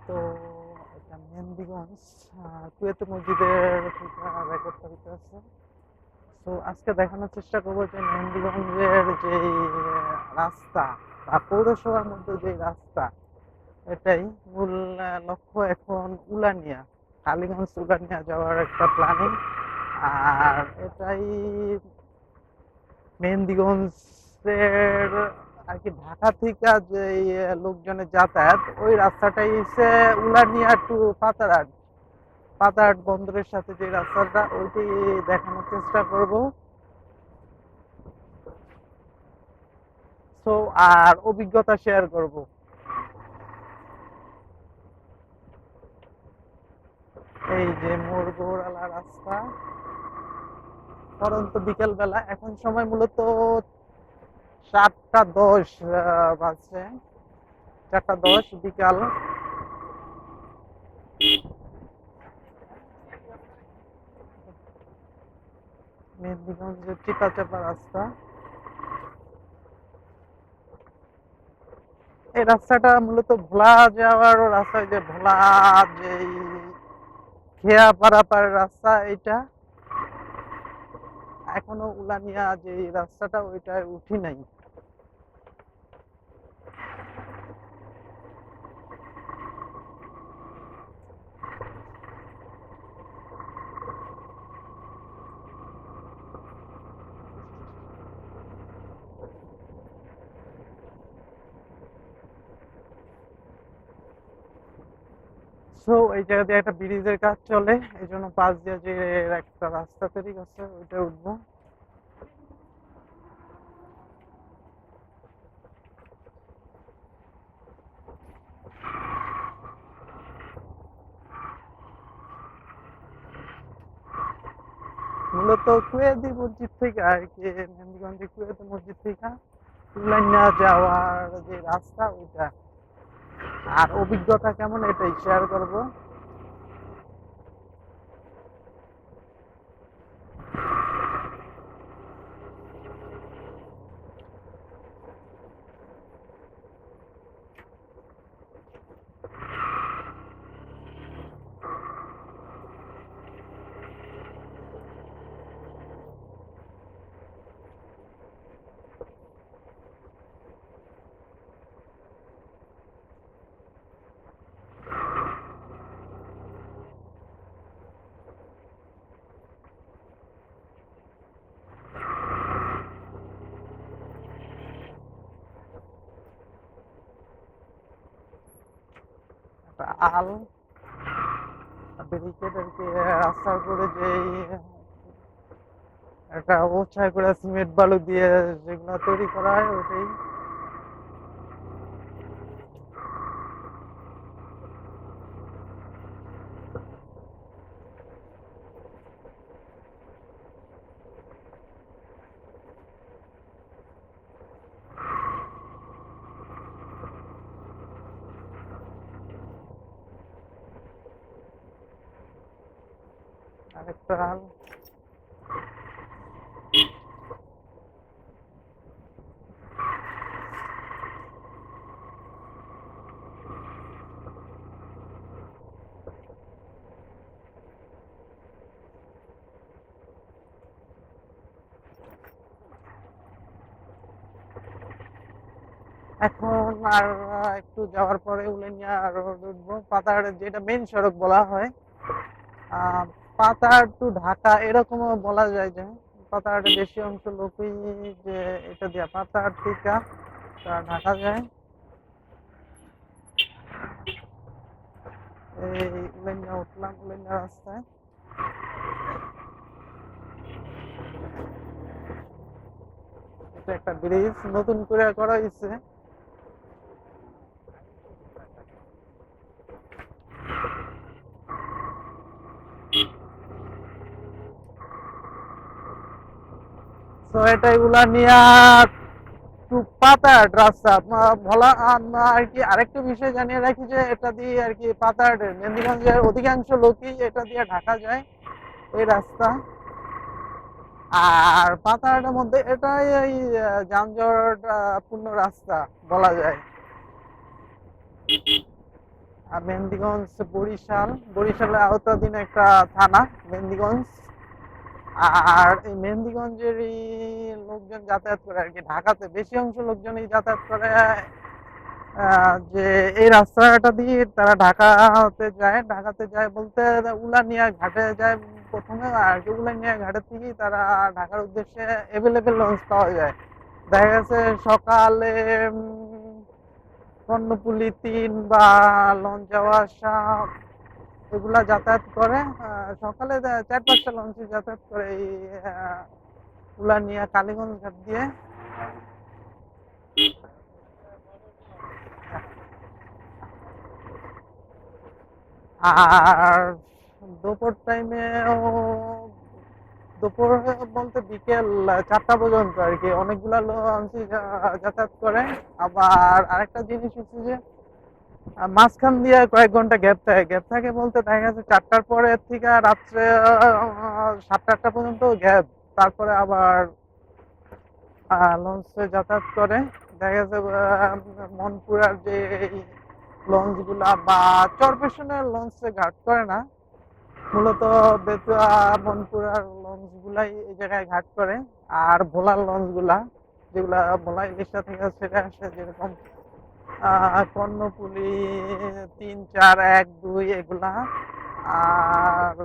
তো এটা মেহেন্দিগঞ্জ কুয়েত মসজিদের থেকে রেকর্ড করতে আছে। তো আজকে দেখানোর চেষ্টা করবো যে মেহেন্দিগঞ্জের যে রাস্তা বা পৌরসভার মধ্যে যে রাস্তা, এটাই মূল লক্ষ্য এখন উলানিয়া, কালীগঞ্জ উলানিয়া যাওয়ার একটা প্ল্যানিং। আর এটাই মেহেন্দিগঞ্জের আর কি ঢাকা থেকে যে লোকজনের যাতায়াত, ওই রাস্তাটাই হচ্ছে উলানিয়া টু পাতারহাট, পাতারহাট বন্দরের সাথে যে রাস্তাটা, ওইটি দেখানোর চেষ্টা করব। সো আর অভিজ্ঞতা শেয়ার করব। এই যে মোরগোড়ালা রাস্তা, পরন্ত বিকেল বেলা, এখন সময় মূলত 4টা 10 বাজছে, 4টা 10 বিকাল। মেহেন্দিগঞ্জের চিপা চাপা রাস্তা। এই রাস্তাটা মূলত ভোলা যাওয়ার রাস্তা, যে ভোলা যে খেয়া পারাপার রাস্তা, এইটা এখনো উলানিয়া যে রাস্তাটা ওইটায় উঠি নাই। সো এই জায়গা দিয়ে একটা ব্রিজের কাজ চলে, এই জন্য পাশ দিয়ে যে একটা রাস্তা তৈরি করছে ওইটা উঠবো। মূলত কুয়েতি মসজিদ থেকে আর কি, মেহেন্দিগঞ্জে কুয়েতি মসজিদ থেকে উলানিয়া যাওয়ার যে রাস্তা ওইটা, আর অভিজ্ঞতা কেমন এটাই শেয়ার করব। একটা আল ব্যারিকেড আর কি, রাস্তার উপরে যে একটা উঁচা করে সিমেন্ট বালু দিয়ে যেগুলো তৈরি করা হয় ওটাই। আরেকটা আল। এখন আর একটু যাওয়ার পরে উলানিয়া রোড উঠবো, পাতাহাটের যেটা মেইন সড়ক বলা হয়। আহ, পাতাহাট টু ঢাকা এরকমও বলা যায়, যে পাতাহাটের বেশি অংশ লোকই যে এটা দিয়ে পাতাহাট থেকে ঢাকা যায়। এই উলানিয়া উঠলাম, উলানিয়া রাস্তায়। এটা একটা ব্রিজ নতুন করে করা হয়েছে। তো এটাই উলানিয়া টু পাতাহাট রাস্তা। ভোলা আর কি আরেকটা বিষয় জানিয়ে রাখি, যে এটা দিয়ে আর কি পাতাহাটের মেহেন্দিগঞ্জের অধিকাংশ লোকই এটা দিয়ে ঢাকা যায়, এই রাস্তা। আর পাতাহাটের মধ্যে এটাই এই যানজট পূর্ণ রাস্তা বলা যায়। মেহেন্দিগঞ্জ বরিশালের আওতাধীন একটা থানা মেহেন্দিগঞ্জ। আর এই মেহেন্দিগঞ্জেরই লোকজন যাতায়াত করে আর কি, ঢাকাতে বেশি অংশ লোকজনই যাতায়াত করে যে এই রাস্তাটা দিয়ে তারা ঢাকাতে যায় বলতে উলানিয়া ঘাটে যায় প্রথমে আর কি। উলানিয়া ঘাটের থেকেই তারা ঢাকার উদ্দেশ্যে অ্যাভেলেবেল লঞ্চ পাওয়া যায়। দেখা গেছে সকালে কর্ণফুলী ৩ বা লঞ্চ যাওয়া আসা এগুলা যাতায়াত করে। সকালে ৪-৫টা লঞ্চ যাতায়াত করে এই উলানিয়া কালীগঞ্জ ঘাট দিয়ে। আর দুপুর টাইমেও, দুপুর বলতে বিকেল ৪টা পর্যন্ত আর কি অনেকগুলা লঞ্চ যাতায়াত করে। আবার আরেকটা জিনিস হচ্ছে যে মাঝখান দিয়ে কয়েক ঘন্টা গ্যাপ থাকে বলতে দেখা গেছে ৪টার পরে থেকে রাত্রে ৭টা-৮টা পর্যন্ত গ্যাপ। তারপরে আবার লঞ্চে যাতায়াত করে। দেখা গেছে মনপুরার যে লঞ্চগুলা বা চরপেশনের লঞ্চে ঘাট করে না, মূলত বেতুয়া মনপুরার লঞ্চগুলাই এই জায়গায় ঘাট করে। আর ভোলার লঞ্চগুলা যেগুলা ভোলা ইলিশা থেকে ছেড়ে আসে, যেরকম কর্ণফুলী ৩, ৪, ১, ২ এগুলা, আর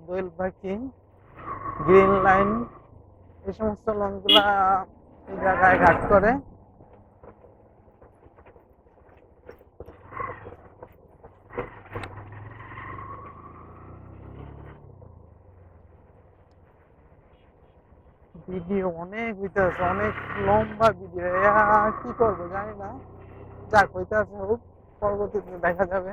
দোয়েল পাখি, গ্রিন লাইন, এই সমস্ত লঞ্চগুলা এই জায়গায় ঘাট করে। ভিডিও অনেক হইতেছে, অনেক লম্বা ভিডিও, কি করবো জানি না। যাক হইতেছে, হোক, পরবর্তীতে দেখা যাবে।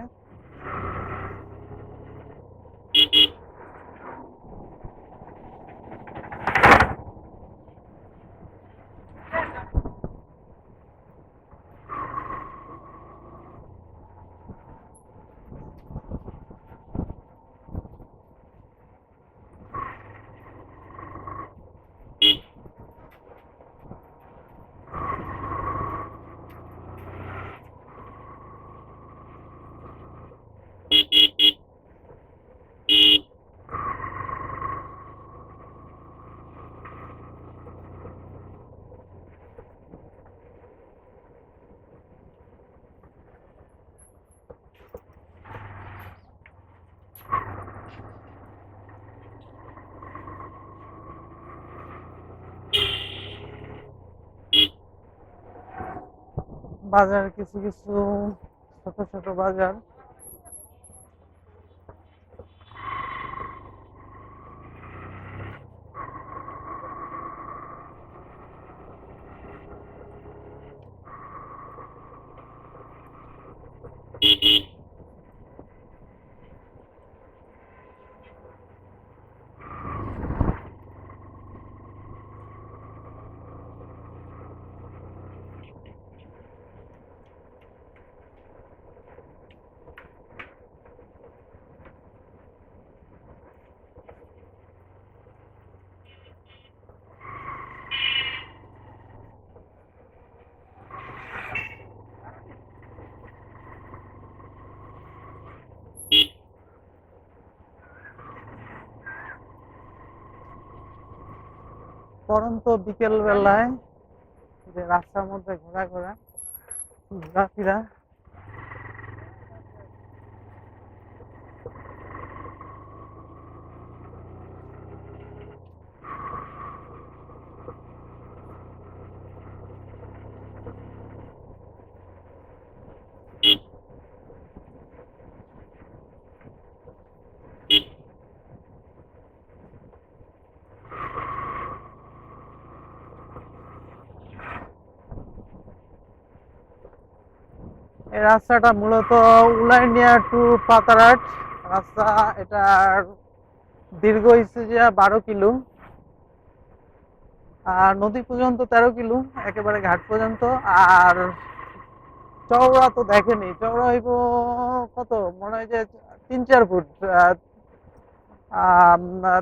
বাজার কিছু কিছু ছোট ছোট বাজার। পরন্ত বিকেল বেলায় যে রাস্তার মধ্যে ঘোরাফেরা। এই রাস্তাটা মূলত উলাইনিয়া টু পাতারহাট রাস্তা। এটার দীর্ঘ হচ্ছে যে 12 কিলো, আর নদী পর্যন্ত 13 কিলো, একেবারে ঘাট পর্যন্ত। আর চওড়া তো দেখেনি, চওড়া হইব কত, মনে হয় যে 3-4 ফুট।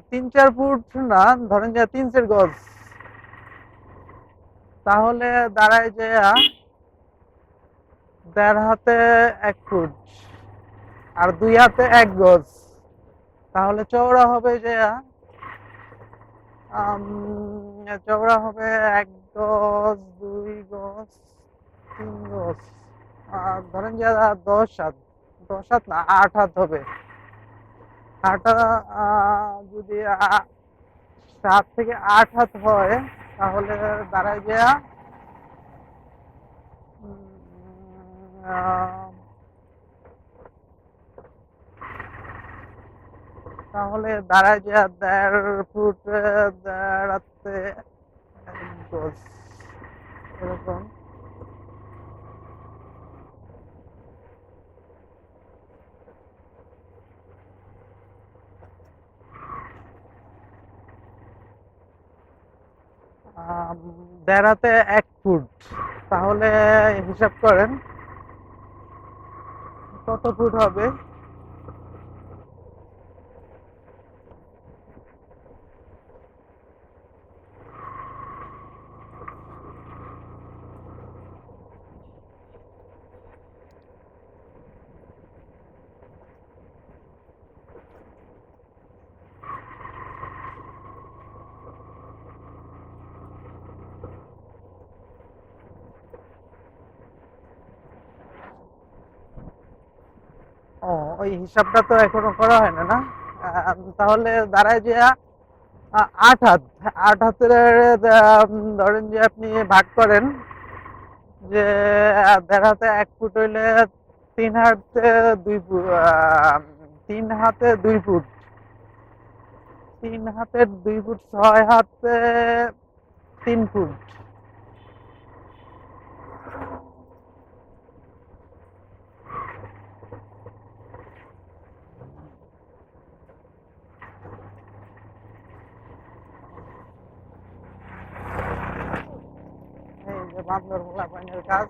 3-4 ফুট না, ধরেন যে 3 গজ, তাহলে দাঁড়ায় যে 1.5 হাতে 1 ফুট। আর 2 হাতে 1 গজ, তাহলে চওড়া হবে যে চওড়া হবে 1 গজ, 2 গজ, 3 গজ, আর ধরেন যে 10 হাত, 10 হাত না 8 হাত হবে। আটা যদি 7 থেকে 8 হাত হয়, তাহলে দাঁড়ায় যে তাহলে দাঁড়ায় যে 1.5 ফুট, দাঁড়াতে 1 গজ, এরকম। আম, 1.5 হাতে 1 ফুট, তাহলে হিসাব করেন কত ফুট হবে। ও, ওই হিসাবটা তো এখনো করা হয় না, না? তাহলে দাঁড়ায় যে 8 হাত। 8 হাতের ধরেন যে আপনি ভাগ করেন যে 1.5 হাতে 1 ফুট হইলে 3 হাতে 2 ফুট, 3 হাতে 2 ফুট, 3 হাতের 2 ফুট, 6 হাতে 3 ফুট। এই যে বান্দর পোলা পাইনের কাজ।